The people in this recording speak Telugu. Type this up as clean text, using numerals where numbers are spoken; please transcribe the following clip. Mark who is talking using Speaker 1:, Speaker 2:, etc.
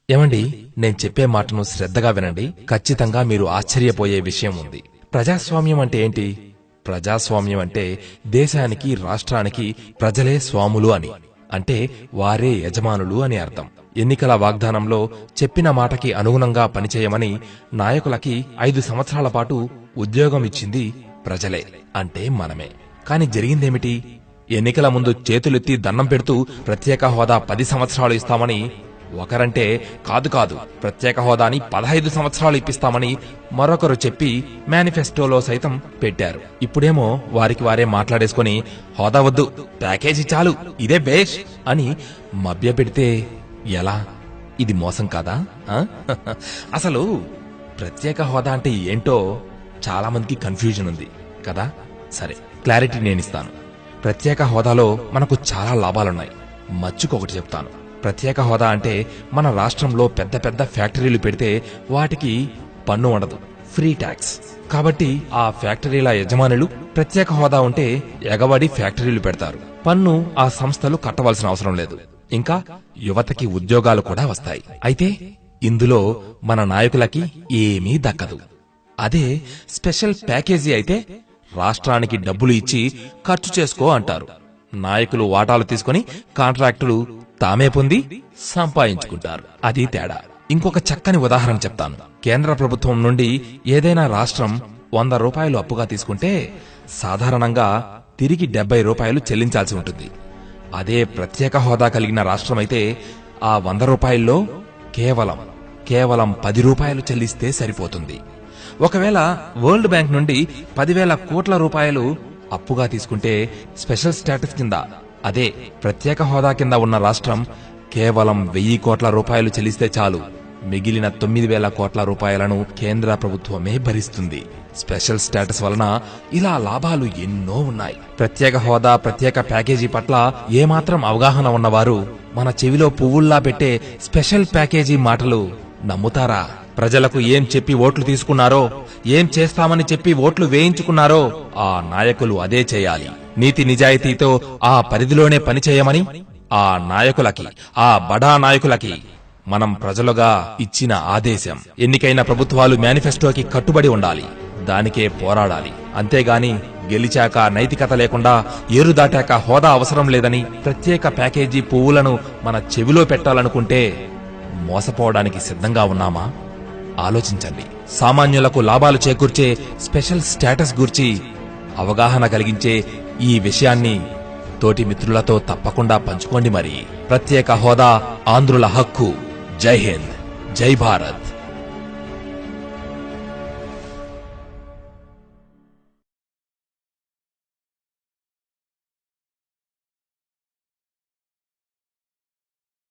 Speaker 1: ఏమండి, నేను చెప్పే మాటను శ్రద్ధగా వినండి. ఖచ్చితంగా మీరు ఆశ్చర్యపోయే విషయం ఉంది. ప్రజాస్వామ్యం అంటే ఏంటి? ప్రజాస్వామ్యం అంటే దేశానికి, రాష్ట్రానికి ప్రజలే స్వాములు అని, అంటే వారే యజమానులు అని అర్థం. ఎన్నికల వాగ్దానంలో చెప్పిన మాటకి అనుగుణంగా పనిచేయమని నాయకులకి 5 సంవత్సరాల పాటు ఉద్యోగం ఇచ్చింది ప్రజలే, అంటే మనమే. కాని జరిగిందేమిటి? ఎన్నికల ముందు చేతులెత్తి దండం పెడుతూ ప్రత్యేక హోదా 10 సంవత్సరాలు ఇస్తామని ఒకరంటే, కాదు ప్రత్యేక హోదాని 15 సంవత్సరాలు ఇప్పిస్తామని మరొకరు చెప్పి మేనిఫెస్టోలో సైతం పెట్టారు. ఇప్పుడేమో వారికి వారే మాట్లాడేసుకుని హోదా వద్దు, ప్యాకేజీ చాలు, ఇదే బేష్ అని మభ్యపెడితే ఎలా? ఇది మోసం కాదా? అసలు ప్రత్యేక హోదా అంటే ఏంటో చాలా మందికి కన్ఫ్యూజన్ ఉంది కదా. సరే, క్లారిటీ నేనిస్తాను. ప్రత్యేక హోదాలో మనకు చాలా లాభాలున్నాయి. మచ్చుకొకటి చెప్తాను. ప్రత్యేక హోదా అంటే మన రాష్ట్రంలో పెద్ద పెద్ద ఫ్యాక్టరీలు పెడితే వాటికి పన్ను ఉండదు, ఫ్రీ ట్యాక్స్. కాబట్టి ఆ ఫ్యాక్టరీల యజమానులు ప్రత్యేక హోదా ఉంటే ఎగబడి ఫ్యాక్టరీలు పెడతారు. పన్ను ఆ సంస్థలు కట్టవలసిన అవసరం లేదు. ఇంకా యువతకి ఉద్యోగాలు కూడా వస్తాయి. అయితే ఇందులో మన నాయకులకి ఏమీ దక్కదు. అదే స్పెషల్ ప్యాకేజీ అయితే రాష్ట్రానికి డబ్బులు ఇచ్చి ఖర్చు చేసుకో అంటారు. నాయకులు వాటాలు తీసుకుని కాంట్రాక్టులు తామే పొంది సంపాదించుకుంటారు. అది తేడా. ఇంకొక చక్కని ఉదాహరణ చెప్తాను. కేంద్ర ప్రభుత్వం నుండి ఏదైనా రాష్ట్రం 100 రూపాయలు అప్పుగా తీసుకుంటే సాధారణంగా తిరిగి 70 రూపాయలు చెల్లించాల్సి ఉంటుంది. అదే ప్రత్యేక హోదా కలిగిన రాష్ట్రమైతే ఆ 100 రూపాయల్లో కేవలం 10 రూపాయలు చెల్లిస్తే సరిపోతుంది. ఒకవేళ వరల్డ్ బ్యాంక్ నుండి 10,000 కోట్ల రూపాయలు అప్పుగా తీసుకుంటే స్పెషల్ స్టేటస్ కింద, అదే ప్రత్యేక హోదా కింద ఉన్న రాష్ట్రం కేవలం 1000 కోట్ల రూపాయలు చెల్లిస్తే చాలు. మిగిలిన 9,000 కోట్ల రూపాయలను కేంద్ర ప్రభుత్వమే భరిస్తుంది. స్పెషల్ స్టేటస్ వలన ఇలా లాభాలు ఎన్నో ఉన్నాయి. ప్రత్యేక హోదా, ప్రత్యేక ప్యాకేజీ పట్ల ఏమాత్రం అవగాహన ఉన్నవారు మన చెవిలో పువ్వుల్లా పెట్టే స్పెషల్ ప్యాకేజీ మాటలు నమ్ముతారా? ప్రజలకు ఏం చెప్పి ఓట్లు తీసుకున్నారో, ఏం చేస్తామని చెప్పి ఓట్లు వేయించుకున్నారో ఆ నాయకులు అదే చేయాలి. నీతి నిజాయితీతో ఆ పరిధిలోనే పనిచేయమని ఆ నాయకులకి, ఆ బడా నాయకులకి మనం ప్రజలుగా ఇచ్చిన ఆదేశం. ఎన్నికైన ప్రభుత్వాలు మేనిఫెస్టోకి కట్టుబడి ఉండాలి, దానికే పోరాడాలి. అంతేగాని గెలిచాక నైతికత లేకుండా, ఏరు దాటాక హోదా అవసరం లేదని ప్రత్యేక ప్యాకేజీ పువ్వులను మన చెవిలో పెట్టాలనుకుంటే మోసపోవడానికి సిద్ధంగా ఉన్నామా? ఆలోచించండి. సామాన్యులకు లాభాలు చేకూర్చే స్పెషల్ స్టేటస్ గురించి అవగాహన కలిగించే ఈ విషయాన్ని తోటి మిత్రులతో తప్పకుండా పంచుకోండి. మరి ప్రత్యేక హోదా ఆంధ్రుల హక్కు. జై హింద్, జై భారత్.